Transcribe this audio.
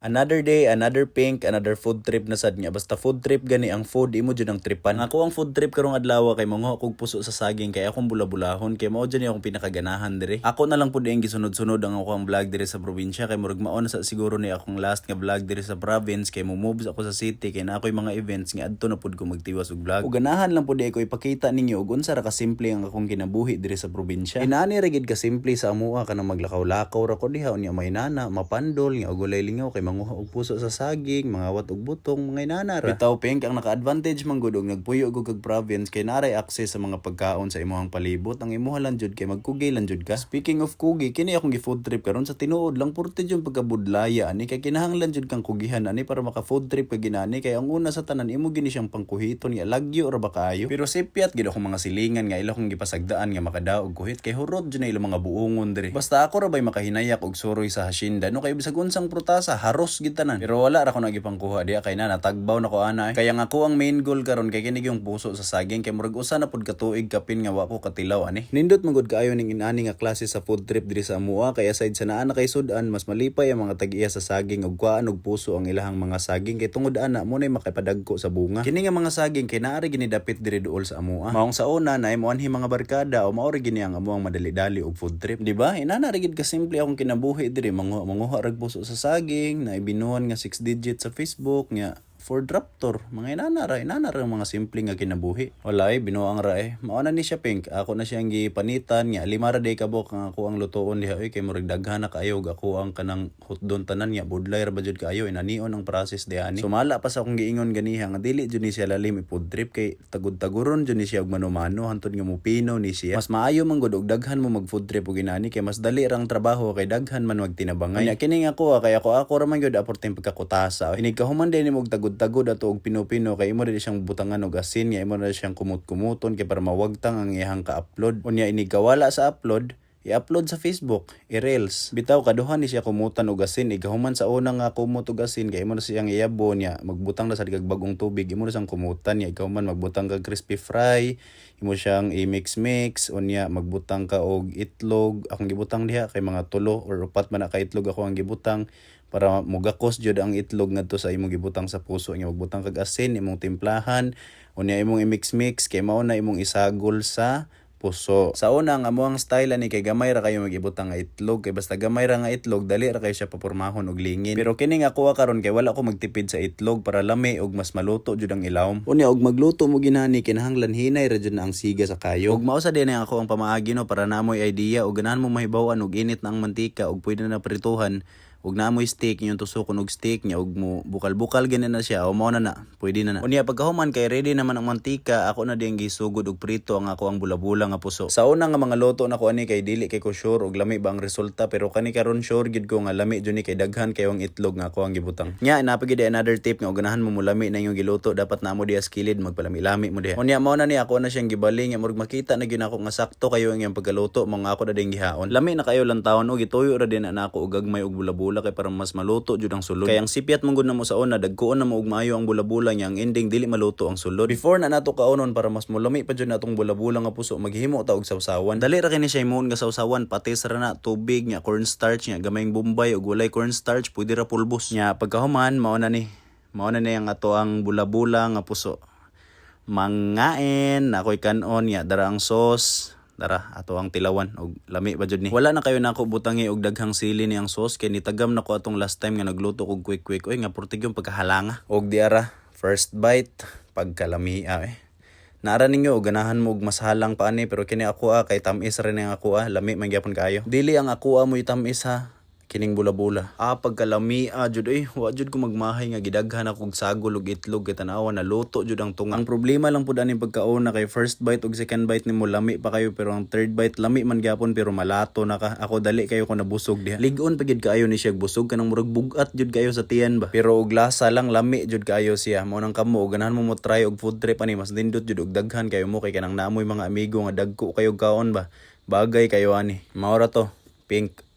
Another day, another pink, another food trip na sad niya. Basta food trip gani ang food, imo jud ang tripan. Ako ang food trip karong adlaw kay mangho kog puso sa saging kay akong bulabulahon kay mao jud akong pinakaganahan dire. Ako na lang pud ang gisunod-sunod ang akong vlog dire sa probinsya kay murag mao na sa siguro ni akong last nga vlog dire sa province kay mo moves ako sa city kay na ako'y mga events nga adto na pud ko magtiwas og vlog. Ug ganahan lang pud ko ipakita ninyo og unsa ra ka simple ang akong kinabuhi dire sa probinsya. Inani ra gid ka simple sa amoa kanang maglakaw-lakaw ra ko diha unya may nana, mapandol nga og walay lingaw kay manguha og puso sa saging, mga wat og butong, mga inana ra. Bitaw pink ang naka-advantage man gud og nagpuyo og kag province kay naray access sa mga pagkaon sa imong palibot. Ang imuha lang jud kay magkugi lang jud ka. Speaking of kugi, kini akong gi-food trip karon sa tinuod lang purti jud pagkabudlaya ani kay kinahanglan jud kang kugihan ani para maka food trip ka ginani kay ang una sa tanan imo gini siyang pangkuhiton nga lagyo ra ba kaayo. Pero sipyat gid akong mga silingan nga ila kong gipasagdaan nga makadaog kuhit kay hurot jud na ilang mga buongon diri. Basta ako ra bay makahinayak og suroy sa hasyenda no kay bisag unsang prutasa haros gid tanan. Pero wala ra ko nagipangkuha diha kay na natagbaw na ko ana. Kaya nga ko ang main goal karon kay kini yung puso sa saging kay murag usa na pud katuig kapin nga wa ko katilaw ani. Nindot man gud kaayo ning inani nga klase sa food trip diri sa amoa kay aside sa naa na kay sudan mas malipay ang mga tag-iya sa saging ug kuan og puso ang ilahang mga saging kay tungod ana mo nay makapadagko sa bunga. Kini nga mga saging kay naari gini dapit diri duol sa amoa. Maong sa una na imo anhi mga barkada o maori gini ang amoang madali-dali og food trip, di ba? Inana ra gid ka simple akong kinabuhi diri manguha rag puso sa saging na ibinuhan nga 6 digits sa Facebook nga Ford Raptor, mga inana ra mga simple nga kinabuhi. Walay binuang ra mao na ni siya pink. Ako na siyang gipanitan nga 5 ra day kabok nga ako ang lutoon diha kay murag daghan na kaayo ako ang kanang hotdon tanan nga budlay ra ba jud kaayo inanion ang process diha ani. Sumala pa sa akong giingon ganiha nga dili jud ni siya lalim food trip kay tagud-taguron jud ni siya og mano-mano hantod nga mupino ni siya. Mas maayo man gud og daghan mo mag food trip og ginani kay mas dali rang trabaho kay daghan man magtinabangay. Nya kini nga ako kay ako ra man gyud aporteng pagkakutasa. Hinig kahuman din mo og tagod ato og pino-pino kay imo dili siyang butangan og asin nga imo na siyang kumut-kumuton kay para mawagtang ang iyang ka-upload. Unya ini kawala sa upload, i-upload sa Facebook, i-reels. Bitaw kaduhan ni siya kumutan og asin, igahuman sa una nga kumut og asin kay imo na siyang iyabo niya, magbutang na sa kag bagong tubig, imo na siyang kumutan niya, igahuman magbutang kag crispy fry, imo siyang i-mix unya magbutang ka og itlog. Akong gibutang diha kay mga 3 or 4 man na ka itlog ako ang gibutang para mugakos jud ang itlog ngadto sa imong gibutang sa puso nya magbutang kag asin imong timplahan unya imong i-mix kay mao na imong isagol sa puso. Sa una ang amuang style ani kay gamay ra kayo magibutang nga itlog kay basta gamay ra nga itlog dali ra kayo siya papormahon og lingin. Pero kini nga kuha karon kay wala ko magtipid sa itlog para lami og mas maluto jud ang ilawom. Unya og magluto mo ginani kinahanglan hinay ra jud na ang siga sa kayo. Ug mao sa dinay ako ang pamaagi no para namoy idea og ganahan mo mahibaw-an og init na ang mantika og pwede na prituhan. Ug naamoy steak yung tusukon og steak nya ug mo bukal-bukal gani na siya o mao na pwede na. Unya pagkahuman kay ready naman ang mantika ako na ding gisugod og prito ang ako ang bula-bula nga puso. Sa una nga mga luto nako ani kay dili kay ko sure og lami ba ang resulta pero kani karon sure gid ko nga lami jud ni kay daghan kay ang itlog nga ako ang gibutang. Nya napagid another tip nga ganahan mo mulami na yung giluto dapat namo diha skilid magpalami-lami mo diha. Unya mao na ni ako na siyang gibali nga murag makita na gyud ako nga sakto kayo ang iyang pagkaluto mga ako na ding gihaon. Lami na kayo lang taon og gituyo ra din na ako og gagmay og bula-bula kay para mas maluto jud ang sulod. Kay ang sipyat mong gud na mo sa una dagkuon na mo og maayo ang bula-bula nya ang ending dili maluto ang sulod. Before na nato kaonon para mas mulami pa jud natong bula-bula nga puso maghimo ta og sawsawan. Dali ra kini siya imong nga sawsawan patis ra na tubig nya cornstarch nya gamayng bombay og walay cornstarch pwede ra pulbos. Nya pagkahuman mao na ni ang ato ang bula-bula nga puso. Mangain na ako'y kanon nya dara ang sauce. Dara ato ang tilawan og lami ba jud ni. Wala na kayo nako butangi og daghang sili ni ang sauce kay nitagam nako atong last time nga nagluto og quick oy nga portigyong pagkahalanga. Og diara first bite pagkalamia Nara ninyo og ganahan mo og mas halang pa ani pero kini ako kay tamis ra ni ang ako lami man gyapon kayo. Dili ang ako mo tamis ha. Kining bula-bula. Pagkalami jud wa jud ko magmahay nga gidaghan ako og sagol og itlog kay tan-awa na luto jud ang tunga. Ang problema lang pud ani pagkauna kay first bite og second bite nimo lami pa kayo pero ang third bite lami man gyapon pero malato na ka. Ako dali kayo ko nabusog diha. Lig-on pa gid kaayo ni siya busog kanang murag bugat jud kayo sa tiyan ba. Pero og lasa lang lami jud kayo siya. Mao nang kamo og ganahan mo try og food trip ani mas nindot jud og daghan kayo mo kay kanang naamoy mga amigo nga dagko kayo kaon ba. Bagay kayo ani. Mao ra to. Pink.